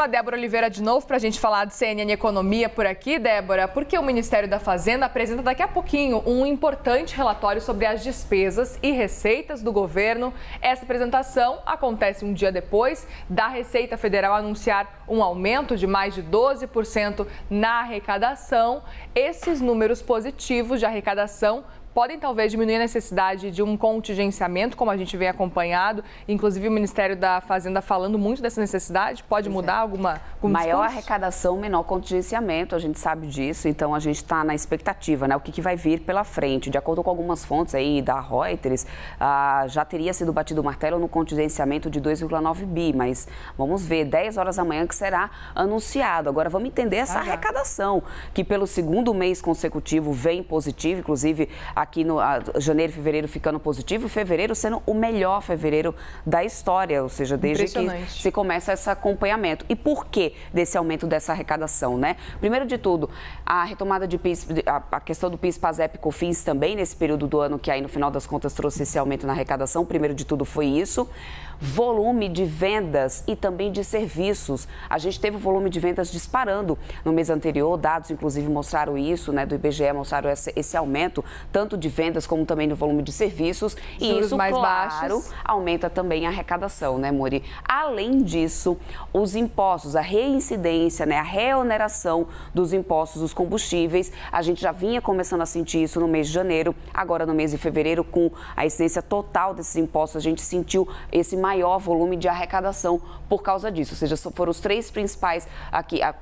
A Débora Oliveira de novo para a gente falar de CNN Economia por aqui, Débora, porque o Ministério da Fazenda apresenta daqui a pouquinho um importante relatório sobre as despesas e receitas do governo. Essa apresentação acontece um dia depois da Receita Federal anunciar um aumento de mais de 12% na arrecadação. Esses números positivos de arrecadação podem talvez diminuir a necessidade de um contingenciamento, como a gente vem acompanhado. Inclusive o Ministério da Fazenda falando muito dessa necessidade. Pode mudar algum maior discurso? Arrecadação, menor contingenciamento, a gente sabe disso. Então a gente está na expectativa, né? O que vai vir pela frente. De acordo com algumas fontes aí da Reuters, já teria sido batido o martelo no contingenciamento de 2,9 bi, mas vamos ver, 10 horas da manhã que será anunciado. Agora vamos entender essa arrecadação, que pelo segundo mês consecutivo vem positivo, inclusive aqui no janeiro e fevereiro ficando positivo, e fevereiro sendo o melhor fevereiro da história, ou seja, desde que se começa esse acompanhamento. E por que desse aumento dessa arrecadação, né? Primeiro de tudo, a retomada de PIS, a questão do PIS, PASEP e COFINS também nesse período do ano, que aí no final das contas trouxe esse aumento na arrecadação. Primeiro de tudo foi isso. Volume de vendas e também de serviços. A gente teve o volume de vendas disparando no mês anterior, dados inclusive mostraram isso, né, do IBGE mostraram esse aumento, tanto de vendas como também no volume de serviços. E isso, mais claro, baixos. aumenta também a arrecadação, né, Mori? Além disso, os impostos, a reincidência, né, a reoneração dos impostos dos combustíveis, a gente já vinha começando a sentir isso no mês de janeiro, agora no mês de fevereiro, com a incidência total desses impostos, a gente sentiu esse maior volume de arrecadação por causa disso. Ou seja, foram os três principais,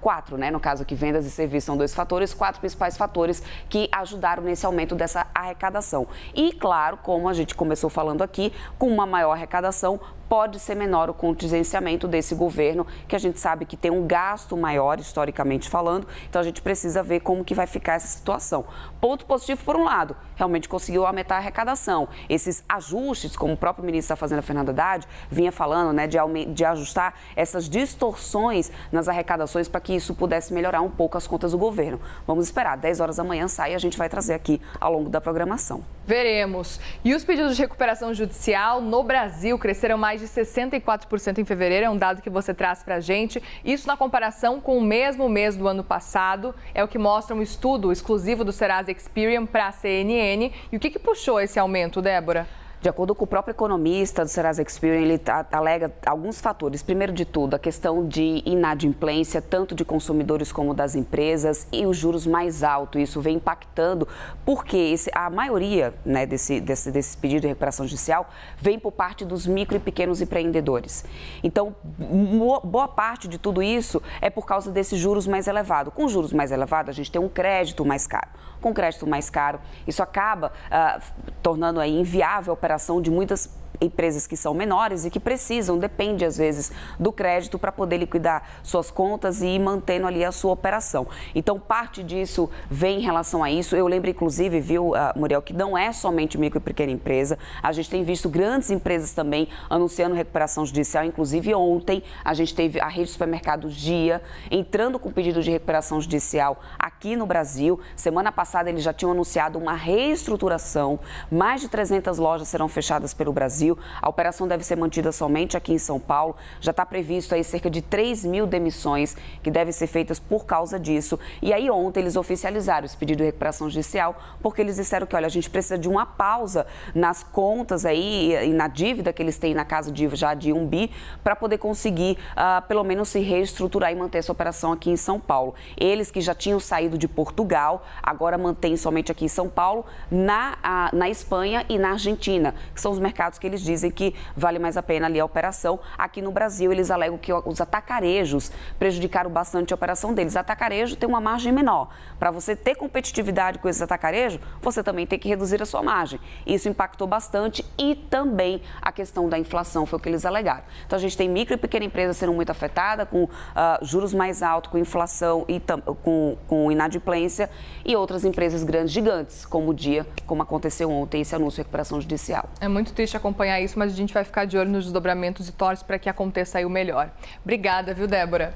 quatro, né? No caso aqui, vendas e serviços são dois fatores, quatro principais fatores que ajudaram nesse aumento dessa arrecadação. E, claro, como a gente começou falando aqui, com uma maior arrecadação, pode ser menor o contingenciamento desse governo, que a gente sabe que tem um gasto maior, historicamente falando, então a gente precisa ver como que vai ficar essa situação. Ponto positivo, por um lado, realmente conseguiu aumentar a arrecadação. Esses ajustes, como o próprio ministro da Fazenda, Fernando Haddad, vinha falando, né, de ajustar essas distorções nas arrecadações para que isso pudesse melhorar um pouco as contas do governo. Vamos esperar, 10 horas da manhã sai e a gente vai trazer aqui ao longo da programação. Veremos. E os pedidos de recuperação judicial no Brasil cresceram mais de 64% em fevereiro, é um dado que você traz para a gente. Isso na comparação com o mesmo mês do ano passado, é o que mostra um estudo exclusivo do Serasa Experian para a CNN. E o que puxou esse aumento, Débora? De acordo com o próprio economista do Serasa Experian, ele alega alguns fatores. Primeiro de tudo, a questão de inadimplência, tanto de consumidores como das empresas, e os juros mais altos. Isso vem impactando, porque a maioria, né, desse pedido de recuperação judicial vem por parte dos micro e pequenos empreendedores. Então, boa parte de tudo isso é por causa desses juros mais elevados. Com juros mais elevados, a gente tem um crédito mais caro. Com crédito mais caro, isso acaba tornando aí inviável a operação de muitas empresas que são menores e que depende às vezes do crédito para poder liquidar suas contas e ir mantendo ali a sua operação. Então, parte disso vem em relação a isso. Eu lembro, inclusive, viu, Muriel, que não é somente micro e pequena empresa. A gente tem visto grandes empresas também anunciando recuperação judicial. Inclusive, ontem a gente teve a rede de supermercados Dia entrando com pedido de recuperação judicial aqui no Brasil. Semana passada, eles já tinham anunciado uma reestruturação. Mais de 300 lojas serão fechadas pelo Brasil. A operação deve ser mantida somente aqui em São Paulo. Já está previsto aí cerca de 3.000 demissões que devem ser feitas por causa disso. E aí ontem eles oficializaram esse pedido de recuperação judicial, porque eles disseram que, olha, a gente precisa de uma pausa nas contas aí e na dívida que eles têm na casa já de 1 bi, para poder conseguir pelo menos se reestruturar e manter essa operação aqui em São Paulo. Eles que já tinham saído de Portugal, agora mantêm somente aqui em São Paulo, na Espanha e na Argentina, que são os mercados que eles dizem que vale mais a pena ali a operação. Aqui no Brasil, eles alegam que os atacarejos prejudicaram bastante a operação deles. Atacarejo tem uma margem menor. Para você ter competitividade com esses atacarejos, você também tem que reduzir a sua margem. Isso impactou bastante e também a questão da inflação, foi o que eles alegaram. Então, a gente tem micro e pequena empresa sendo muito afetada, com juros mais altos, com inflação e com inadimplência, e outras empresas grandes, gigantes, como o Dia, como aconteceu ontem, esse anúncio de recuperação judicial. É muito triste acompanhar isso, mas a gente vai ficar de olho nos desdobramentos e torce para que aconteça aí o melhor. Obrigada, viu, Débora?